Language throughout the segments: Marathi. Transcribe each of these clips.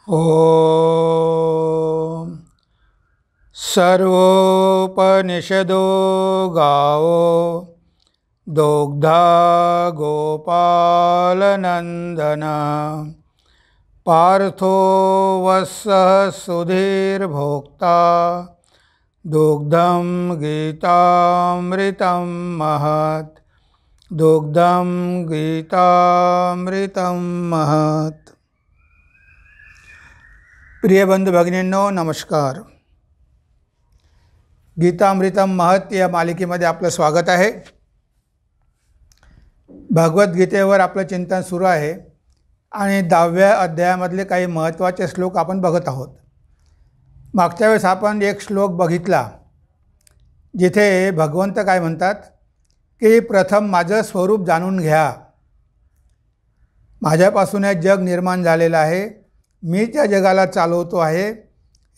ॐ सर्वोपनिषदो गावो दुग्धा गोपालनन्दन पार्थो वत्सः सुधीर्भोक्ता दुग्धं गीतामृतं महत् दुग्धं गीतामृतं महत्। प्रिय बंधू भगिनींनो नमस्कार। गीतामृतम महत् या मालिकेमध्ये आपलं स्वागत आहे। भगवद्गीतेवर आपलं चिंतन सुरू आहे आणि 10व्या अध्यायामधले काही महत्त्वाचे श्लोक आपण बघत आहोत। मागच्या वेळेस आपण एक श्लोक बघितला जिथे भगवंत काय म्हणतात की प्रथम माझं स्वरूप जाणून घ्या। माझ्यापासून हे जग निर्माण झालेलं आहे, मी त्या जगाला चालवतो आहे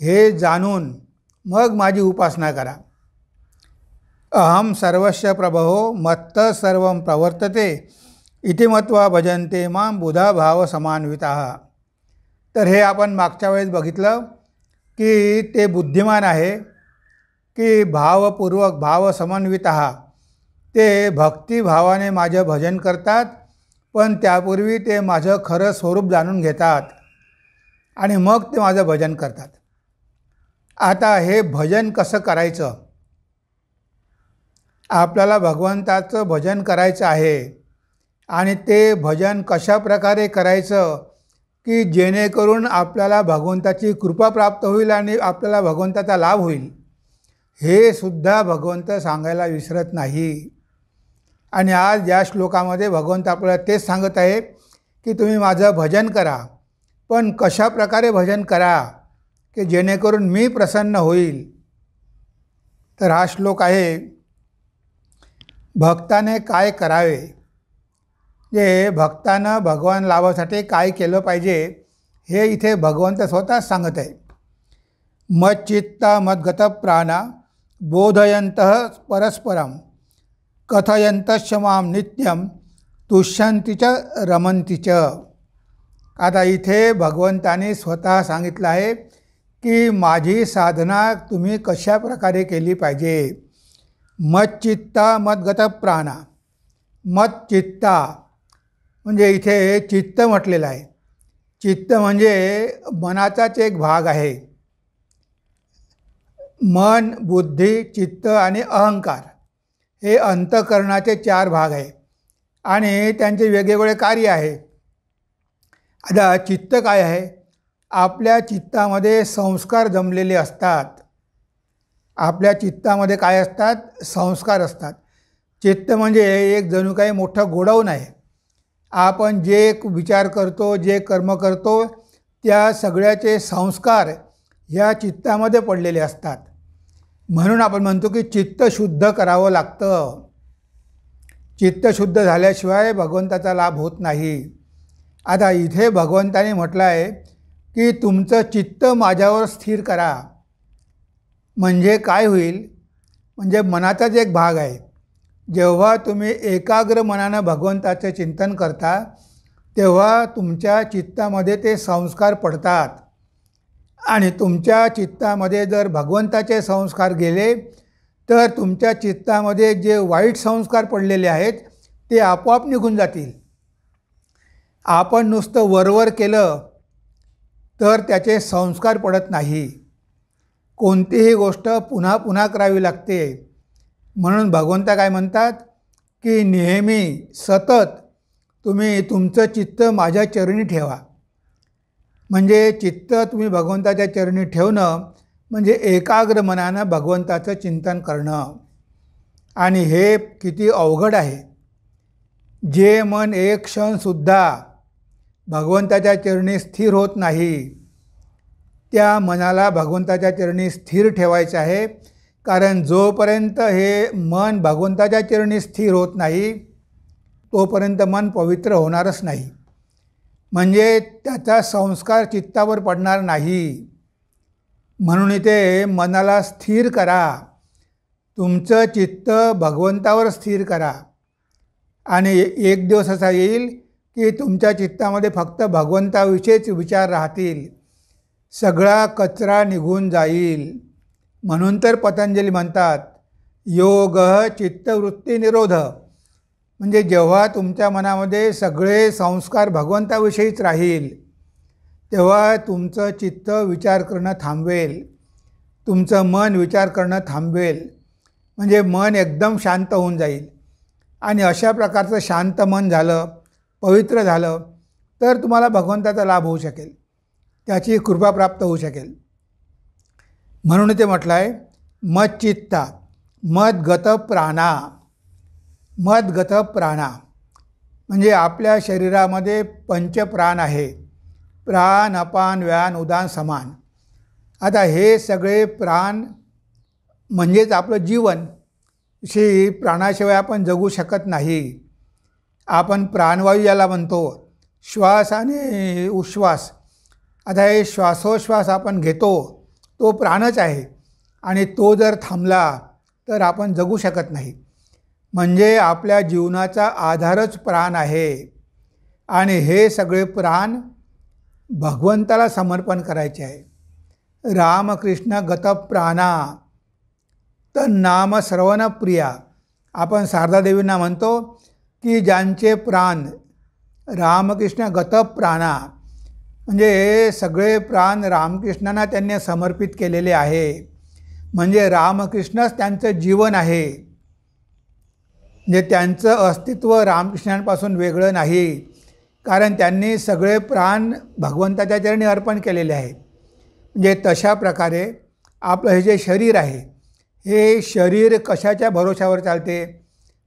हे जाणून मग माझी उपासना करा। अहम सर्वस्य प्रभो मत्त सर्वं प्रवर्तते इति मत्वा भजन्ते मां बुधा भाव समान्विताः। तर हे आपण मागच्या वेळेस बघितलं की ते बुद्धिमान आहे की भावपूर्वक भाव समन्विताः ते भक्तिभावाने माझं भजन करतात, पण त्यापूर्वी ते माझं खरं स्वरूप जाणून घेतात आणि मग ते माझं भजन करतात। आता हे भजन कसं करायचं? आपल्याला भगवंताचं भजन करायचं आहे आणि ते भजन कशा प्रकारे करायचं की जेणेकरून आपल्याला भगवंताची कृपा प्राप्त होईल आणि आपल्याला भगवंताचा लाभ होईल, हे सुद्धा भगवंत सांगायला विसरत नाही। आणि आज या श्लोकामध्ये भगवंत आपल्याला तेच सांगत आहे की तुम्ही माझं भजन करा, पण कशा प्रकारे भजन करा की जेणेकरून मी प्रसन्न होईल। तर हा श्लोक आहे भक्ताने काय करावे, जे भक्तानं भगवान लाभासाठी काय केलं पाहिजे हे इथे भगवंत स्वतः सांगत आहे। मच्चित्ता मद्गत प्राणा बोधयन्तः परस्परं कथयन्तश्च मां नित्यं तुष्यन्ति च रमन्ति च। आता इथे भगवंताने स्वतः सांगितलं आहे की माझी साधना तुम्ही कशा प्रकारे केली पाहिजे। मच्चित्ता मद्गत प्राणा, मच्चित्ता म्हणजे इथे चित्त म्हटलेलं आहे। चित्त म्हणजे मनाचाच एक भाग आहे। मन, बुद्धी, चित्त आणि अहंकार हे अंतःकरणाचे 4 भाग आहे आणि त्यांचे वेगवेगळे कार्य आहे। आता चित्त काय आहे? आपल्या चित्तामध्ये संस्कार जमलेले असतात। आपल्या चित्तामध्ये काय असतात? संस्कार असतात। चित्त म्हणजे एक जणू काही मोठं गोडाऊन आहे। आपण जे विचार करतो, जे कर्म करतो, त्या सगळ्याचे संस्कार ह्या चित्तामध्ये पडलेले असतात। म्हणून आपण म्हणतो की चित्त शुद्ध करावं लागतं। चित्त शुद्ध झाल्याशिवाय भगवंताचा लाभ होत नाही। आता इथे भगवंताने म्हटलं आहे की तुमचं चित्त माझ्यावर स्थिर करा। म्हणजे काय होईल? म्हणजे मनाचाच एक भाग आहे। जेव्हा तुम्ही एकाग्र मनानं भगवंताचं चिंतन करता तेव्हा तुमच्या चित्तामध्ये ते संस्कार पडतात आणि तुमच्या चित्तामध्ये जर भगवंताचे संस्कार गेले तर तुमच्या चित्तामध्ये जे वाईट संस्कार पडलेले आहेत ते आपोआप निघून जातील। आपण नुसतं वरवर केलं तर त्याचे संस्कार पडत नाही। कोणतीही गोष्ट पुन्हा पुन्हा करावी लागते। म्हणून भगवंत काय म्हणतात की नेहमी सतत तुम्ही तुमचं चित्त माझ्या चरणी ठेवा। म्हणजे चित्त तुम्ही भगवंताच्या चरणी ठेवणं म्हणजे एकाग्र मनानं भगवंताचं चिंतन करणं। आणि हे किती अवघड आहे। जे मन एक क्षणसुद्धा भगवंताच्या चरणी स्थिर होत नाही, त्या मनाला भगवंताच्या चरणी स्थिर ठेवायचं आहे। कारण जोपर्यंत हे मन भगवंताच्या चरणी स्थिर होत नाही तोपर्यंत मन पवित्र होणारच नाही। म्हणजे त्याचा संस्कार चित्तावर पडणार नाही। म्हणून इथे मनाला स्थिर करा, तुमचं चित्त भगवंतावर स्थिर करा आणि एक दिवस असा येईल की तुमच्या चित्तामध्ये फक्त भगवंताविषयीच विचार राहतील सगळा कचरा निघून जाईल. म्हणून तर पतंजली म्हणतात योग चित्तवृत्ती निरोध. म्हणजे जेव्हा तुमच्या मनामध्ये सगळे संस्कार भगवंताविषयीच राहील तेव्हा तुमचं चित्त विचार करणं थांबवेल, तुमचं मन विचार करणं थांबवेल. म्हणजे मन एकदम शांत होऊन जाईल. आणि अशा प्रकारचं शांत मन झालं, पवित्र झालं तर तुम्हाला भगवंताचा लाभ होऊ शकेल, त्याची कृपा प्राप्त होऊ शकेल. म्हणून ते म्हटलं आहे मच्चित्ता मद्गत प्राणा. मद्गत प्राणा म्हणजे आपल्या शरीरामध्ये पंचप्राण आहे. प्राण, अपान, व्यान, उदान, समान. आता हे सगळे प्राण म्हणजेच आपलं जीवन. प्राणाशिवाय आपण जगू शकत नाही. आपण प्राणवायू याला म्हणतो, श्वास आणि उश्वास. आता हे श्वासोश्वास आपण घेतो तो प्राणच आहे आणि तो जर थांबला तर आपण जगू शकत नाही. म्हणजे आपल्या जीवनाचा आधारच प्राण आहे. आणि हे सगळे प्राण भगवंताला समर्पण करायचे आहे. रामकृष्ण गत प्राणा तन्नाम श्रवण प्रिया. आपण शारदादेवींना म्हणतो की ज्यांचे प्राण रामकृष्ण गत प्राणा म्हणजे सगळे प्राण रामकृष्णांना त्यांनी समर्पित केलेले आहे. म्हणजे रामकृष्णच त्यांचं जीवन आहे. म्हणजे त्यांचं अस्तित्व रामकृष्णांपासून वेगळं नाही, कारण त्यांनी सगळे प्राण भगवंताच्या चरणी अर्पण केलेले आहे. म्हणजे तशा प्रकारे आपलं हे जे शरीर आहे हे शरीर कशाच्या भरोशावर चालते,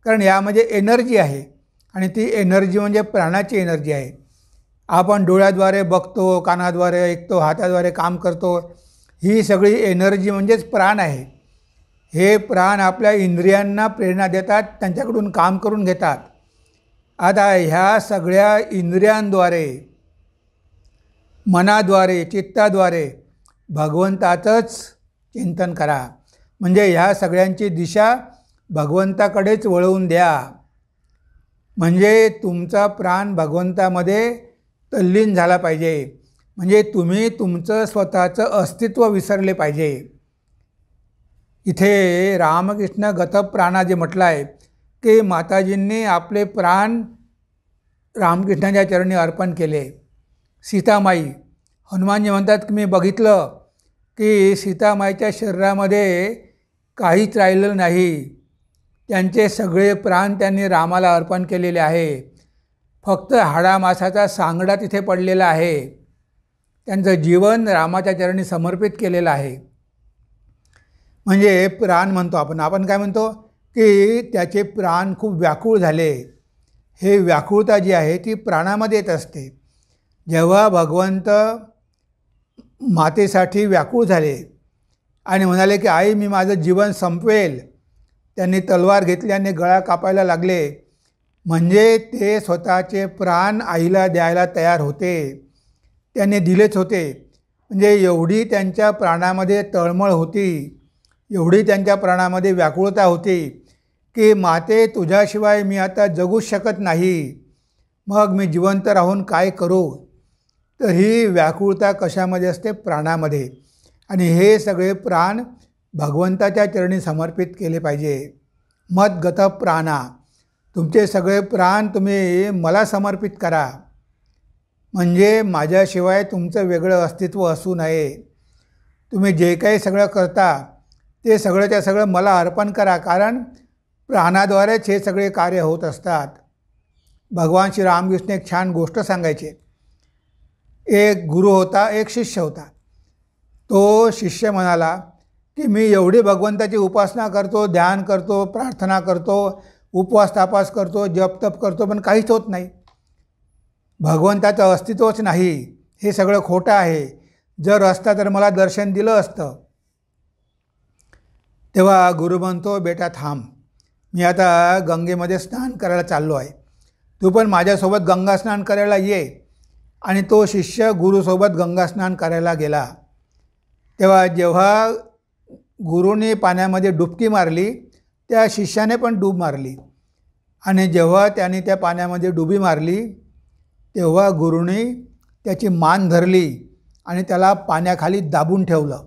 कारण यामध्ये एनर्जी आहे आणि ती एनर्जी म्हणजे प्राणाची एनर्जी आहे. आपण डोळ्याद्वारे बघतो, कानाद्वारे ऐकतो, हाताद्वारे काम करतो, ही सगळी एनर्जी म्हणजेच प्राण आहे. हे प्राण आपल्या इंद्रियांना प्रेरणा देतात, त्यांच्याकडून काम करून घेतात. आता ह्या सगळ्या इंद्रियांद्वारे, मनाद्वारे, चित्ताद्वारे भगवंताचंच चिंतन करा. म्हणजे ह्या सगळ्यांची दिशा भगवंताकडेच वळवून द्या. म्हणजे तुमचा प्राण भगवंतामध्ये तल्लीन झाला पाहिजे. म्हणजे तुम्ही तुमचं स्वतःचं अस्तित्व विसरले पाहिजे. इथे रामकृष्ण गत प्राणा जे म्हटलं आहे की माताजींनी आपले प्राण रामकृष्णाच्या चरणी अर्पण केले. सीतामाई, हनुमानजी म्हणतात की मी बघितलं की सीतामाईच्या शरीरामध्ये काहीच राहिलं नाही. त्यांचे सगळे प्राण त्यांनी रामाला अर्पण केलेले आहे. फक्त हाडामासाचा सांगडा तिथे पडलेला आहे. त्यांचं जीवन रामाच्या चरणी समर्पित केलेलं आहे. म्हणजे प्राण म्हणतो आपण काय म्हणतो की त्याचे प्राण खूप व्याकुळ झाले. हे व्याकुळता जी आहे ती प्राणामध्ये येत असते. जेव्हा भगवंत मातेसाठी व्याकुळ झाले आणि म्हणाले की आई मी माझं जीवन संपवेल, त्यांनी तलवार घेतली आणि गळा कापायला लागले. म्हणजे ते स्वतःचे प्राण आईला द्यायला तयार होते, त्यांनी दिलेच होते. म्हणजे एवढी त्यांच्या प्राणामध्ये तळमळ होती, एवढी त्यांच्या प्राणामध्ये व्याकुळता होती की माते तुझ्याशिवाय मी आता जगूच शकत नाही, मग मी जिवंत राहून काय करू. तर ही व्याकुळता कशामध्ये असते? प्राणामध्ये. आणि हे सगळे प्राण भगवंताच्या चरणी समर्पित केले पाहिजे. मद्गत प्राणा, तुमचे सगळे प्राण तुम्ही मला समर्पित करा. म्हणजे माझ्याशिवाय तुमचं वेगळं अस्तित्व असू नये. तुम्ही जे काही सगळं करता ते सगळंच्या सगळं मला अर्पण करा, कारण प्राणाद्वारेच हे सगळे कार्य होत असतात. भगवान श्री रामकृष्ण एक छान गोष्ट सांगायचे. एक गुरु होता, एक शिष्य होता. तो शिष्य म्हणाला की मी एवढी भगवंताची उपासना करतो, ध्यान करतो, प्रार्थना करतो, उपवास तापास करतो, जपतप करतो, पण काहीच होत नाही. भगवंताचं अस्तित्वच नाही, हे सगळं खोटं आहे. जर असता तर मला दर्शन दिलं असतं. तेव्हा गुरु म्हणतो बेटा थांब, मी आता गंगेमध्ये स्नान करायला चाललो आहे, तू पण माझ्यासोबत गंगा स्नान करायला ये. आणि तो शिष्य गुरुसोबत गंगा स्नान करायला गेला. तेव्हा जेव्हा गुरुने पाण्यामध्ये डुबकी मारली, त्या शिष्याने पण डूब मारली. आणि जेव्हा त्याने त्या पाण्यामध्ये डुबी मारली तेव्हा गुरुने त्याची मान धरली आणि त्याला पाण्याखाली दाबून ठेवलं.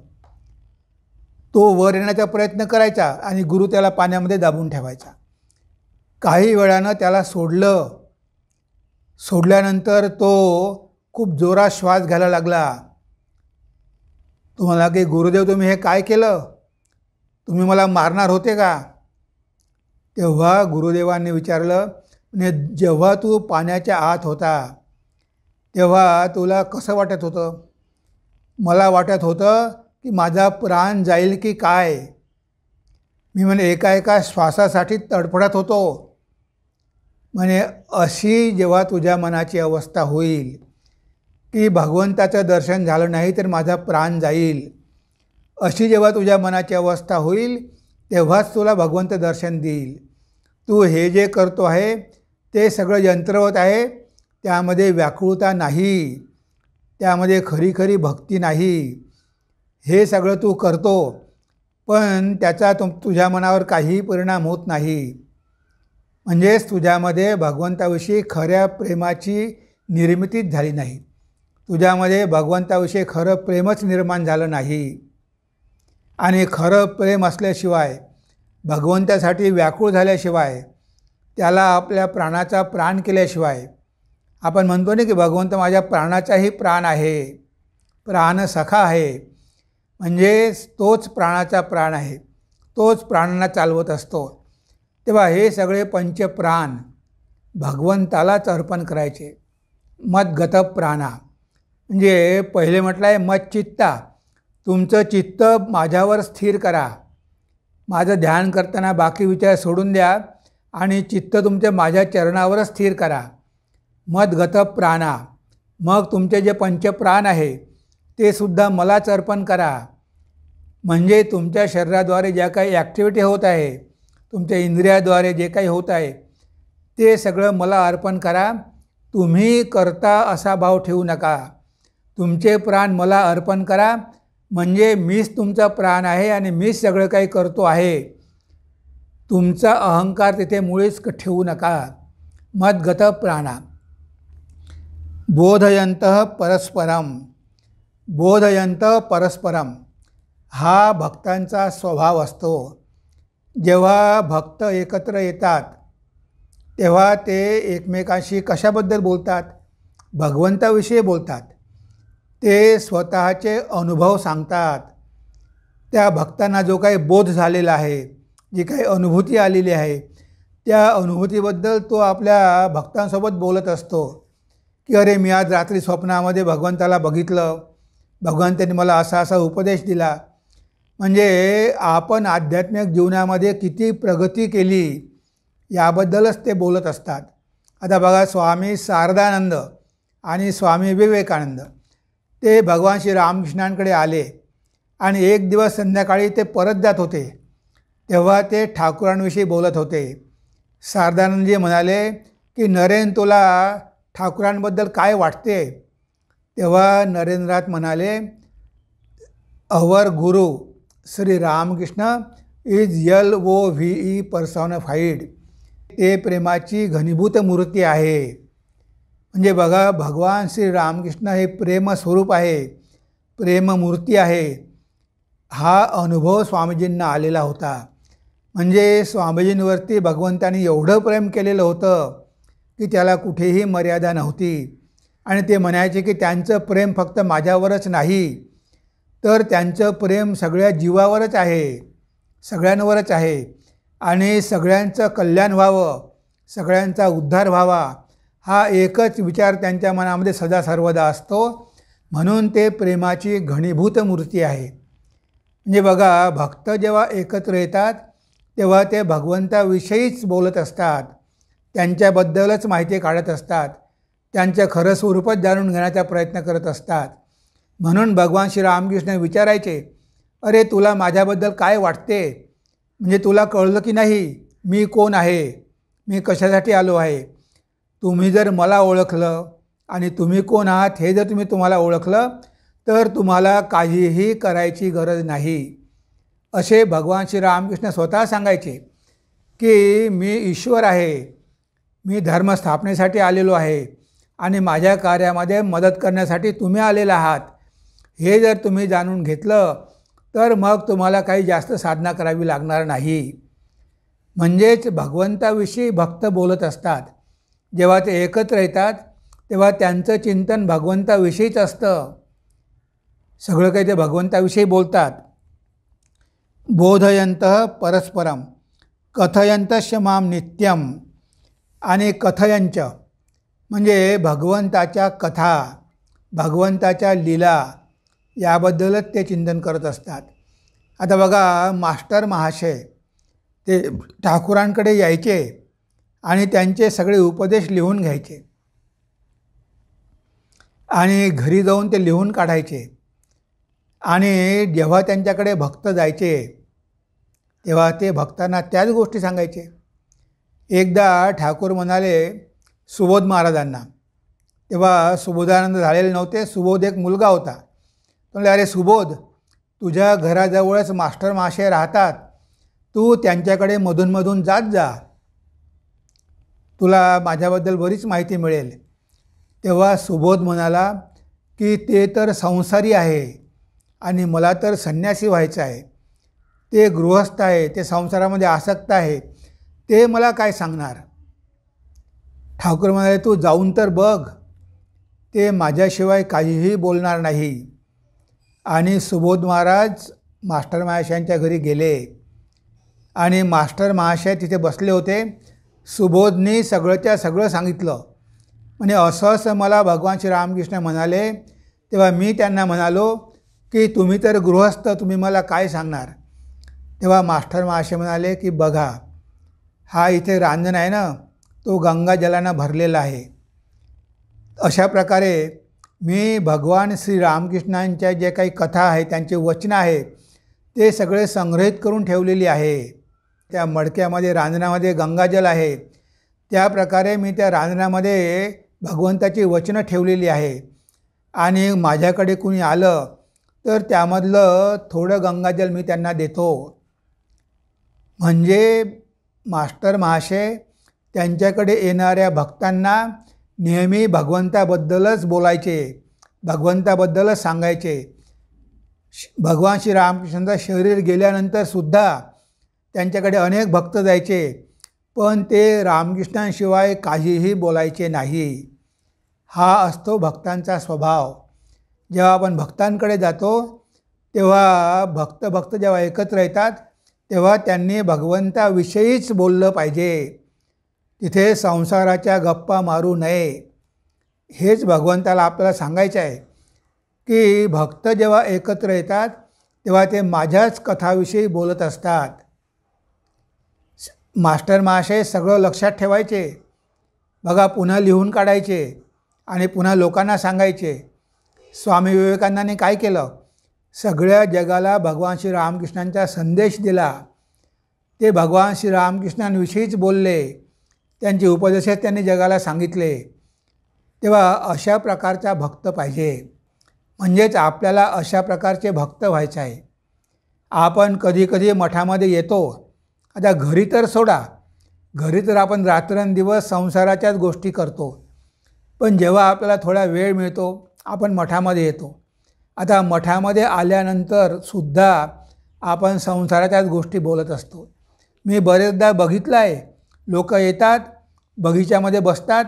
तो वर येण्याचा प्रयत्न करायचा आणि गुरु त्याला पाण्यामध्ये दाबून ठेवायचा. काही वेळानं त्याला सोडलं. सोडल्यानंतर तो खूप जोरात श्वास घ्यायला लागला. तो म्हणाला की गुरुदेव, तुम्ही हे काय केलं? तुम्ही मला मारणार होते का? तेव्हा गुरुदेवांनी विचारलं, म्हणजे जेव्हा तू पाण्याच्या आत होता तेव्हा तुला कसं वाटत होतं? मला वाटत होतं की माझा प्राण जाईल की काय. मी म्हणे एका श्वासासाठी तडफडत होतो. म्हणे अशी जेव्हा तुझ्या मनाची अवस्था होईल की भगवंताचं दर्शन झालं नाही तर माझा प्राण जाईल, अशी जेव्हा तुझ्या मनाची अवस्था होईल तेव्हाच तुला भगवंत दर्शन देईल. तू हे जे करतो आहे ते सगळं यंत्रवत आहे, त्यामध्ये व्याकुळता नाही, त्यामध्ये खरी खरी भक्ती नाही. हे सगळं तू करतो पण त्याचा तुझ्या मनावर काहीही परिणाम होत नाही. म्हणजेच तुझ्यामध्ये भगवंताविषयी खऱ्या प्रेमाची निर्मितीच झाली नाही. तुझ्यामध्ये भगवंताविषयी खरं प्रेमच निर्माण झालं नाही. आणि खरं प्रेम असल्याशिवाय, भगवंतासाठी व्याकुळ झाल्याशिवाय, त्याला आपल्या प्राणाचा प्राण केल्याशिवाय, आपण म्हणतो ना की भगवंत माझ्या प्राणाचाही प्राण आहे, प्राण सखा आहे, म्हणजे तोच प्राणाचा प्राण आहे, तोच प्राणांना चालवत असतो. तेव्हा हे सगळे पंचप्राण भगवंतालाच अर्पण करायचे. मद्गत प्राणा, म्हणजे पहिले म्हटलं आहे मच्चित्ता, तुमचं चित्त माझ्यावर स्थिर करा. माझं ध्यान करताना बाकी विचार सोडून द्या आणि चित्त तुमच्या माझ्या चरणावरच स्थिर करा. मद्गत प्राणा, मग तुमचे जे पंचप्राण आहे ते सुद्धा मलाच अर्पण करा. म्हणजे तुमच्या शरीराद्वारे ज्या काही ॲक्टिव्हिटी होत आहे, तुमच्या इंद्रियाद्वारे जे काही होत आहे ते सगळं मला अर्पण करा. तुम्ही करता असा भाव ठेवू नका. तुमचे प्राण मला अर्पण करा, म्हणजे मीच तुमचा प्राण आहे आणि मीच सगळं काही करतो आहे. तुमचा अहंकार तिथे मुळीच ठेवू नका. मद्गत प्राणा. बोधयन्तः परस्परम, बोधयन्तः परस्परम हा भक्तांचा स्वभाव असतो. जेव्हा भक्त एकत्र येतात तेव्हा ते एकमेकांशी कशाबद्दल बोलतात? भगवंताविषयी बोलतात. ते स्वतःचे अनुभव सांगतात. त्या भक्तांना जो काही बोध झालेला आहे, जी काही अनुभूती आलेली आहे, त्या अनुभूतीबद्दल तो आपल्या भक्तांसोबत बोलत असतो की अरे मी आज रात्री स्वप्नामध्ये भगवंताला बघितलं, भगवंतांनी मला असा असा उपदेश दिला. म्हणजे आपण आध्यात्मिक जीवनामध्ये किती प्रगती केली याबद्दलच ते बोलत असतात. आता बघा, स्वामी शारदानंद आणि स्वामी विवेकानंद ते भगवान श्री रामकृष्णांकडे आले आणि एक दिवस संध्याकाळी ते परत जात होते. तेव्हा ते ठाकुरांविषयी बोलत होते. शारदानंदजी म्हणाले की नरेन, तुला ठाकुरांबद्दल काय वाटते? तेव्हा नरेंद्रनाथ म्हणाले, our Guru Shri Ramakrishna is LOVE पर्सॉनिफाईड. ते प्रेमाची घनीभूत मूर्ती आहे. म्हणजे बघा, भगवान श्री रामकृष्ण हे प्रेमस्वरूप आहे, प्रेममूर्ती आहे. हा अनुभव स्वामीजींना आलेला होता. म्हणजे स्वामीजींवरती भगवंतांनी एवढं प्रेम केलेलं होतं की त्याला कुठेही मर्यादा नव्हती. आणि ते म्हणायचे की त्यांचं प्रेम फक्त माझ्यावरच नाही, तर त्यांचं प्रेम सगळ्या जीवावरच आहे, सगळ्यांवरच आहे. आणि सगळ्यांचं कल्याण व्हावं, सगळ्यांचा उद्धार व्हावा, हा एकच विचार त्यांच्या मनामध्ये सदा सर्वदा असतो. म्हणून ते प्रेमाची घनीभूत मूर्ती आहे. म्हणजे बघा, भक्त जेव्हा एकत्र येतात तेव्हा ते भगवंताविषयीच बोलत असतात, त्यांच्याबद्दलच माहिती काढत असतात, त्यांचं खरं स्वरूपच जाणून घेण्याचा प्रयत्न करत असतात. म्हणून भगवान श्री रामकृष्ण विचारायचे, अरे तुला माझ्याबद्दल काय वाटते? म्हणजे तुला कळलं की नाही मी कोण आहे, मी कशासाठी आलो आहे? तुम्ही जर मला ओळखलं आणि तुम्ही कोण आहात हे जर तुम्हाला ओळखलं तर तुम्हाला काहीही करायची गरज नाही. असे भगवान श्री रामकृष्ण स्वतः सांगायचे की मी ईश्वर आहे, मी धर्मस्थापनेसाठी आलेलो आहे आणि माझ्या कार्यामध्ये मदत करण्यासाठी तुम्ही आलेला आहात. हे जर तुम्ही जाणून घेतलं तर मग तुम्हाला काही जास्त साधना करावी लागणार नाही. म्हणजेच भगवंताविषयी भक्त बोलत असतात. जेव्हा ते एकत्र येतात तेव्हा त्यांचं चिंतन भगवंताविषयीच असतं. सगळं काही ते भगवंताविषयी बोलतात. बोधयन्तः परस्परम कथयन्तश्च माम नित्यम. आणि कथयंच म्हणजे भगवंताच्या कथा, भगवंताच्या लीला याबद्दलच ते चिंतन करत असतात. आता बघा, मास्टर महाशय ते ठाकुरांकडे यायचे आणि त्यांचे सगळे उपदेश लिहून घ्यायचे आणि घरी जाऊन ते लिहून काढायचे. आणि जेव्हा त्यांच्याकडे भक्त जायचे तेव्हा ते भक्तांना त्याच गोष्टी सांगायचे. एकदा ठाकूर म्हणाले सुबोध महाराजांना, तेव्हा सुबोधानंद झालेले नव्हते, सुबोध एक मुलगा होता. म्हणले, अरे सुबोध, तुझ्या घराजवळच मास्टर महाशय राहतात, तू त्यांच्याकडे मधूनमधून जात जा, तुला माझ्याबद्दल बरीच माहिती मिळेल. तेव्हा सुबोध म्हणाला की ते तर संसारी आहे आणि मला तर संन्यासी व्हायचं आहे. ते गृहस्थ आहे, ते संसारामध्ये आसक्त आहे, ते मला काय सांगणार. ठाकूर म्हणाले, तू जाऊन तर बघ, ते माझ्याशिवाय काहीही बोलणार नाही. आणि सुबोध महाराज मास्टर महाशयांच्या घरी गेले आणि मास्टर महाशय तिथे बसले होते. सुबोधनी सगळंच्या सगळं सांगितलं. म्हणजे असं असं मला भगवान श्रीरामकृष्ण म्हणाले. तेव्हा मी त्यांना म्हणालो की तुम्ही तर गृहस्थ, तुम्ही मला काय सांगणार. तेव्हा मास्टर महाशय म्हणाले की बघा, हा इथे रांजण आहे ना, तो गंगाजलानं भरलेला आहे. अशा प्रकारे मी भगवान श्रीरामकृष्णांच्या जे काही कथा आहे, त्यांचे वचनं आहे, ते सगळे संग्रहित करून ठेवलेली आहे. त्या मडक्यामध्ये, रांजणामध्ये गंगाजल आहे. त्या प्रकारे मी त्या रांजणामध्ये भगवंताची वचनं ठेवलेली आहे. आणि माझ्याकडे कुणी आलं तर त्यामधलं थोडं गंगाजल मी त्यांना देतो. म्हणजे मास्टर महाशय त्यांच्याकडे येणाऱ्या भक्तांना नेहमी भगवंताबद्दलच बोलायचे, भगवंताबद्दलच सांगायचे. भगवान श्रीरामकृष्णांचं शरीर गेल्यानंतरसुद्धा त्यांच्याकडे अनेक भक्त जायचे, पण ते रामकृष्णांशिवाय काहीही बोलायचे नाही. हा असतो भक्तांचा स्वभाव. जेव्हा आपण भक्तांकडे जातो तेव्हा भक्त जेव्हा एकत्र येतात तेव्हा त्यांनी भगवंताविषयीच बोललं पाहिजे. तिथे संसाराच्या गप्पा मारू नये. हेच भगवंताला आपल्याला सांगायचं आहे की भक्त जेव्हा एकत्र येतात तेव्हा ते माझ्याच कथाविषयी बोलत असतात. मास्टर महाशय सगळं लक्षात ठेवायचे. बघा, पुन्हा लिहून काढायचे आणि पुन्हा लोकांना सांगायचे. स्वामी विवेकानंदांनी काय केलं, सगळ्या जगाला भगवान श्रीरामकृष्णांचा संदेश दिला. ते भगवान श्रीरामकृष्णांविषयीच बोलले, त्यांचे उपदेश त्यांनी जगाला सांगितले. तेव्हा अशा प्रकारचा भक्त पाहिजे. म्हणजेच आपल्याला अशा प्रकारचे भक्त व्हायचे आहे. आपण कधी कधी मठामध्ये येतो. आता घरी तर सोडा, घरी तर आपण रात्रंदिवस संसाराच्याच गोष्टी करतो. पण जेव्हा आपल्याला थोडा वेळ मिळतो आपण मठामध्ये येतो. आता मठामध्ये आल्यानंतर सुद्धा आपण संसाराच्याच गोष्टी बोलत असतो. मी बरेचदा बघितलं आहे, लोक येतात, बगीच्यामध्ये बसतात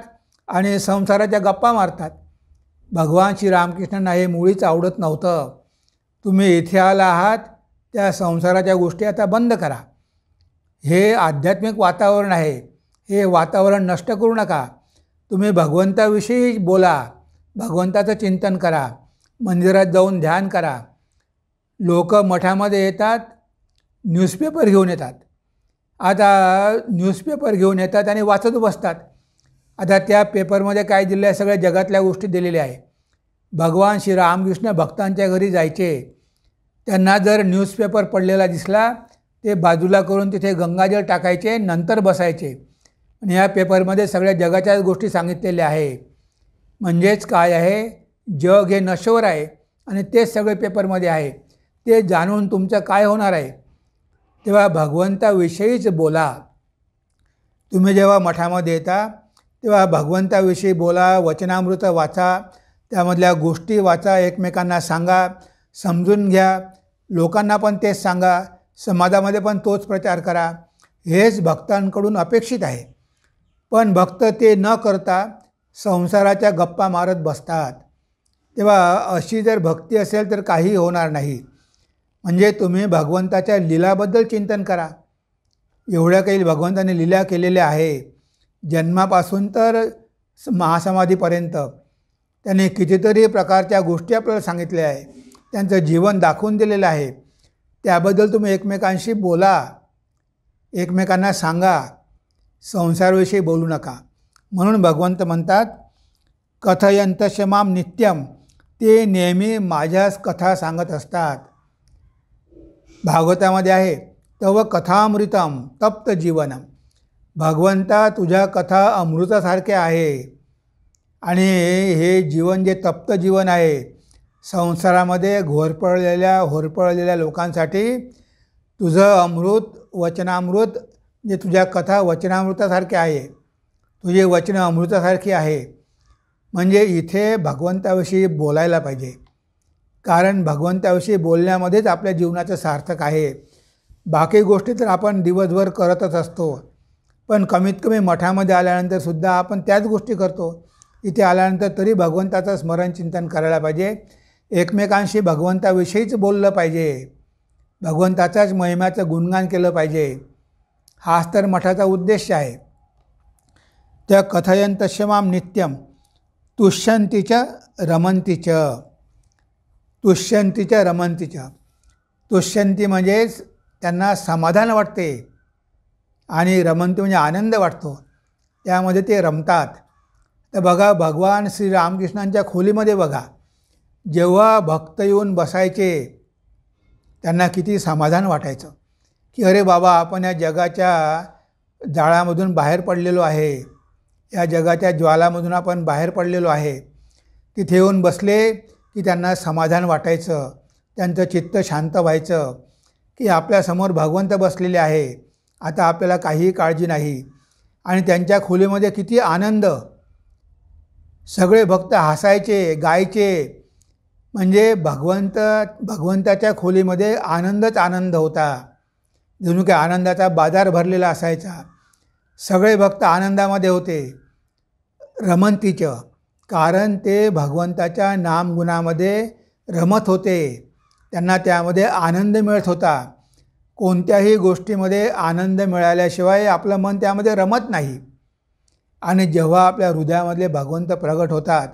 आणि संसाराच्या गप्पा मारतात. भगवान श्रीरामकृष्णांना हे मुळीच आवडत नव्हतं. तुम्ही इथे आला आहात, त्या संसाराच्या गोष्टी आता बंद करा. हे आध्यात्मिक वातावरण आहे, हे वातावरण नष्ट करू नका. तुम्ही भगवंताविषयी बोला, भगवंताचं चिंतन करा, मंदिरात जाऊन ध्यान करा. लोक मठामध्ये येतात, न्यूजपेपर घेऊन येतात. आता न्यूजपेपर घेऊन येतात आणि वाचत बसतात. आता त्या पेपरमध्ये काय दिलं आहे, सगळ्या जगातल्या गोष्टी दिलेल्या आहे. भगवान श्रीरामकृष्ण भक्तांच्या घरी जायचे. त्यांना जर न्यूजपेपर पडलेला दिसला ते बाजूला करून तिथे गंगाजल टाकायचे, नंतर बसायचे. आणि ह्या पेपरमध्ये सगळ्या जगाच्याच गोष्टी सांगितलेल्या आहे. म्हणजेच काय आहे, जग हे नश्वर आहे आणि तेच सगळे पेपरमध्ये आहे. ते जाणून तुमचं काय होणार आहे. तेव्हा भगवंताविषयीच बोला. तुम्ही जेव्हा मठामध्ये येता तेव्हा भगवंताविषयी बोला, वचनामृत वाचा, त्यामधल्या गोष्टी वाचा, एकमेकांना सांगा, समजून घ्या, लोकांना पण तेच सांगा, समाजामध्ये पण तोच प्रचार करा. हेच भक्तांकडून अपेक्षित आहे. पण भक्त ते न करता संसाराच्या गप्पा मारत बसतात. तेव्हा अशी जर भक्ती असेल तर काही होणार नाही. म्हणजे तुम्ही भगवंताच्या लीलाबद्दल चिंतन करा. एवढ्या काही भगवंताने लीला केलेल्या आहे. जन्मापासून तर महासमाधीपर्यंत त्यांनी कितीतरी प्रकारच्या गोष्टी आपल्याला सांगितल्या आहे. त्यांचं जीवन दाखवून दिलेलं आहे. त्याबद्दल तुम्ही एकमेकांशी बोला, एकमेकांना सांगा, संसाराविषयी बोलू नका. म्हणून भगवंत म्हणतात कथयंतश्च माम नित्यम, ते नेहमी माझ्याच कथा सांगत असतात. भागवतामध्ये आहे तव कथामृतम तप्त जीवनम, भगवंता तुझ्या कथा अमृतासारख्या आहे. आणि हे जीवन जे तप्त जीवन आहे, संसारामध्ये होरपळलेल्या लोकांसाठी तुझं अमृत, वचनामृत, जे तुझ्या कथा वचनामृतासारख्या आहे, तुझे वचन अमृतासारखी आहे. म्हणजे इथे भगवंताविषयी बोलायला पाहिजे, कारण भगवंताविषयी बोलण्यामध्येच आपल्या जीवनाचं सार्थक आहे. बाकी गोष्टी तर आपण दिवसभर करतच असतो, पण कमीत कमी मठामध्ये आल्यानंतरसुद्धा आपण त्याच गोष्टी करतो. इथे आल्यानंतर तरी भगवंताचं स्मरण चिंतन करायला पाहिजे, एकमेकांशी भगवंताविषयीच बोललं पाहिजे, भगवंताच्याच महिम्याचं गुणगान केलं पाहिजे. हाच तर मठाचा उद्देश आहे. त्या कथयंतश्च माम नित्यम तुष्यन्तीच रमन्तीच, तुष्यन्तीच रमन्तीच. तुष्यन्ती म्हणजेच त्यांना समाधान वाटते आणि रमन्ती म्हणजे आनंद वाटतो, त्यामध्ये ते रमतात. तर बघा, भगवान श्री रामकृष्णांच्या खोलीमध्ये बघा, जेव्हा भक्त येऊन बसायचे त्यांना किती समाधान वाटायचं की अरे बाबा, आपण या जगाच्या जाळामधून बाहेर पडलेलो आहे, या जगाच्या ज्वालामधून आपण बाहेर पडलेलो आहे. तिथे येऊन बसले की त्यांना समाधान वाटायचं, त्यांचं चित्त शांत व्हायचं की आपल्यासमोर भगवंत बसलेले आहे, आता आपल्याला काहीही काळजी नाही. आणि त्यांच्या खोलीमध्ये किती आनंद, सगळे भक्त हसायचे, गायचे. म्हणजे भगवंताच्या खोलीमध्ये आनंदच आनंद होता, जणू काही आनंदाचा बाजार भरलेला असायचा. सगळे भक्त आनंदामध्ये होते. रमन्तीच, कारण ते भगवंताच्या नामगुणामध्ये रमत होते, त्यांना त्यामध्ये आनंद मिळत होता. कोणत्याही गोष्टीमध्ये आनंद मिळाल्याशिवाय आपलं मन त्यामध्ये रमत नाही. आणि जेव्हा आपल्या हृदयामधले भगवंत प्रगट होतात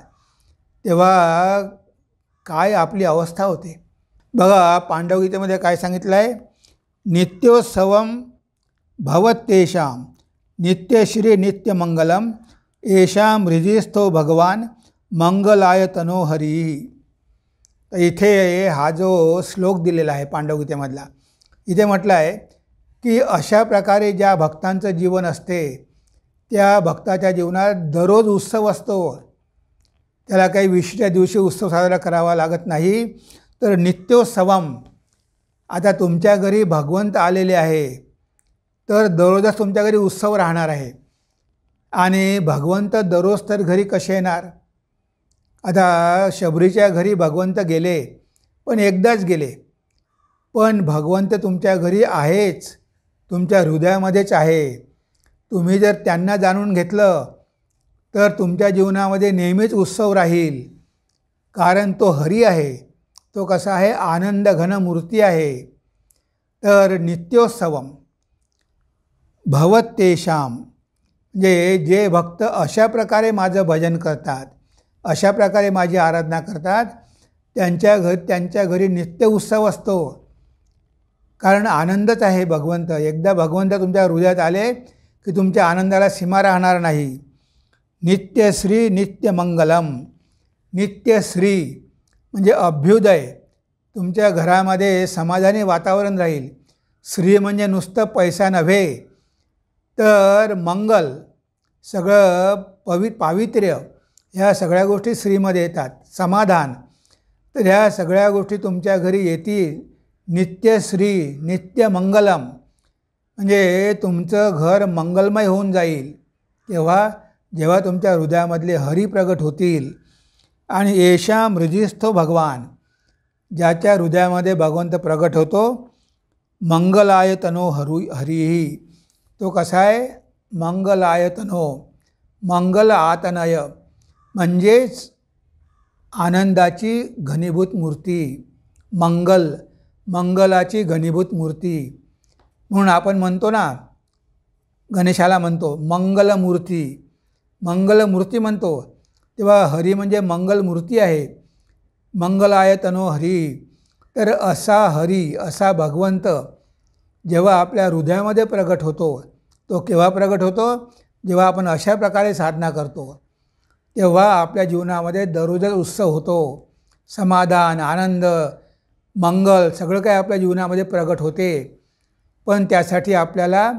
तेव्हा काय आपली अवस्था होते. बघा, पांडवगीतेमध्ये काय सांगितलं आहे, नित्योत्सवम भवत्येषां नित्यश्री नित्यमंगलम येषां हृदयस्थो भगवान मंगलाय तनो हरी. तर इथे हा जो श्लोक दिलेला आहे पांडवगीतेमधला, इथे म्हटलं आहे की अशा प्रकारे ज्या भक्तांचं जीवन असते त्या भक्ताच्या जीवनात दररोज उत्सव असतो. त्याला काही विशिष्ट दिवशी उत्सव साजरा करावा लागत नाही, तर नित्योत्सवम. आता तुमच्या घरी भगवंत आलेले आहे तर दररोजच तुमच्या घरी उत्सव राहणार आहे. आणि भगवंत दररोज तर घरी कसे येणार. आता शबरीच्या घरी भगवंत गेले, पण एकदाच गेले, पण भगवंत तुमच्या घरी आहेच, तुमच्या हृदयामध्येच आहे. तुम्ही जर त्यांना जाणून घेतलं तर तुमच्या जीवनामध्ये नेहमीच उत्सव राहील, कारण तो हरी आहे. तो कसा आहे, आनंद घन मूर्ती आहे. तर नित्योत्सवम भवत्येषां, म्हणजे जे भक्त अशा प्रकारे माझं भजन करतात, अशा प्रकारे माझी आराधना करतात, त्यांच्या घरी नित्य उत्सव असतो, कारण आनंदच आहे भगवंत. एकदा भगवंत तुमच्या हृदयात आले की तुमच्या आनंदाला सीमा राहणार नाही. नित्यश्री नित्यमंगलम, नित्यश्री म्हणजे अभ्युदय, तुमच्या घरामध्ये समाधानी वातावरण राहील. श्री म्हणजे नुसतं पैसा नव्हे, तर मंगल, सगळं पावित्र्य, ह्या सगळ्या गोष्टी श्रीमध्ये येतात. समाधान, तर ह्या सगळ्या गोष्टी तुमच्या घरी येतील. नित्यश्री नित्यमंगलम म्हणजे तुमचं घर मंगलमय होऊन जाईल. जेव्हा तुमच्या हृदयामधले हरी प्रगट होतील. आणि येषां हृदिस्थो भगवान, ज्याच्या हृदयामध्ये भगवंत प्रगट होतो, मंगलायतनो हरिही, तो कसा आहे? मंगलायतनो, मंगल आतनय म्हणजेच आनंदाची घनीभूत मूर्ती, मंगलाची घनीभूत मूर्ती. म्हणून आपण म्हणतो ना, गणेशाला म्हणतो मंगलमूर्ती म्हणतो, तेव्हा हरी म्हणजे मंगलमूर्ती आहे. मंगलायतनो हरी. तर असा हरी, असा भगवंत जेव्हा आपल्या हृदयामध्ये प्रगट होतो, तो केव्हा प्रगट होतो? जेव्हा आपण अशा प्रकारे साधना करतो, तेव्हा आपल्या जीवनामध्ये दररोजच उत्सव होतो. समाधान, आनंद, मंगल सगळं काही आपल्या जीवनामध्ये प्रगट होते. पण त्यासाठी आपल्याला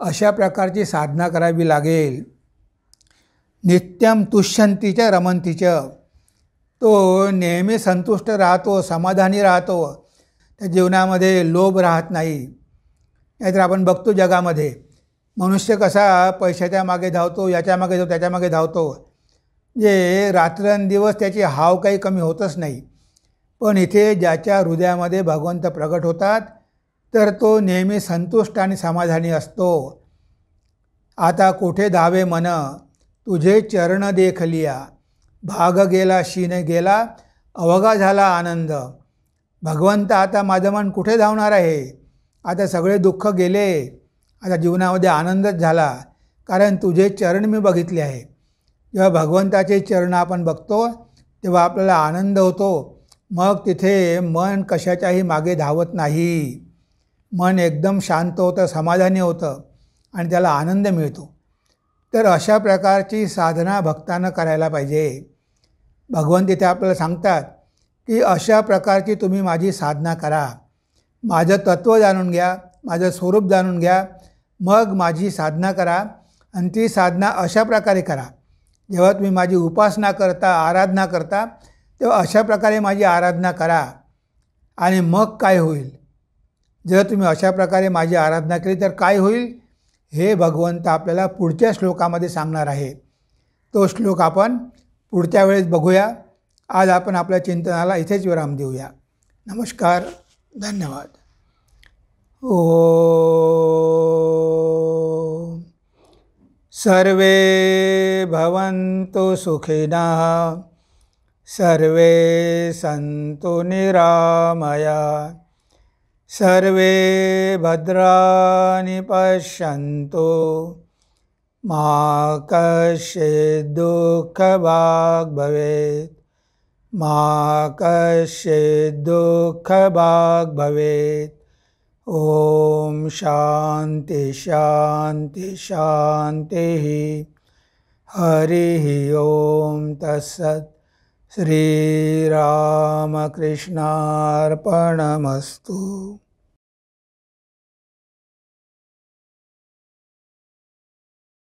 अशा प्रकारची साधना करावी लागेल. नित्यम तुष्यंतीच रमंतीच, तो नेहमी संतुष्ट राहतो, समाधानी राहतो. त्या जीवनामध्ये लोभ राहत नाही. नाहीतर आपण बघतो जगामध्ये मनुष्य कसा पैशाच्या मागे धावतो, याच्या मागे धावतो, त्याच्या मागे धावतो. जे रात्रंदिवस त्याची हाव काही कमी होतच नाही. पण इथे ज्याच्या हृदयामध्ये भगवंत प्रगट होतात, तर तो नेहमी संतुष्ट आणि समाधानी असतो. आता कोठे धावे मन, तुझे चरण देखलिया, भाग गेला शीन गेला, अवघा झाला आनंद. भगवंत आता माझं मन कुठे धावणार आहे? आता सगळे दुःख गेले, आता जीवनामध्ये आनंदच झाला, कारण तुझे चरण मी बघितले आहे. जेव्हा भगवंताचे चरण आपण बघतो, तेव्हा आपल्याला आनंद होतो. मग तिथे मन कशाच्याही मागे धावत नाही. मन एकदम शांत होतं, समाधानी होतं आणि त्याला आनंद मिळतो. तर अशा प्रकारची साधना भक्तानं करायला पाहिजे. भगवंत इथे आपल्याला सांगतात की अशा प्रकारची तुम्ही माझी साधना करा. माझं तत्त्व जाणून घ्या, माझं स्वरूप जाणून घ्या, मग माझी साधना करा. आणि ती साधना अशा प्रकारे करा, जेव्हा तुम्ही माझी उपासना करता, आराधना करता, तेव्हा अशा प्रकारे माझी आराधना करा. आणि मग काय होईल? जर तुम्ही अशा प्रकारे माझी आराधना केली तर काय होईल, हे भगवंत आपल्याला पुढच्या श्लोकामध्ये सांगणार आहे. तो श्लोक आपण पुढच्या वेळेस बघूया. आज आपण आपल्या चिंतनाला इथेच विराम देऊया. नमस्कार, धन्यवाद. ओम सर्वे भवन्तु सुखिनः, सर्वे सन्तु निरामया, सर्वे भद्राणि पश्यन्तु, मा कश्चित् दुःखभाग् भवेत्, मा कश्चित् दुःखभाग् भवेत्. ओम शांति शांति शांतिः. हरिः ओम तत्सत्. श्रीरामकृष्णार्पणमस्तु.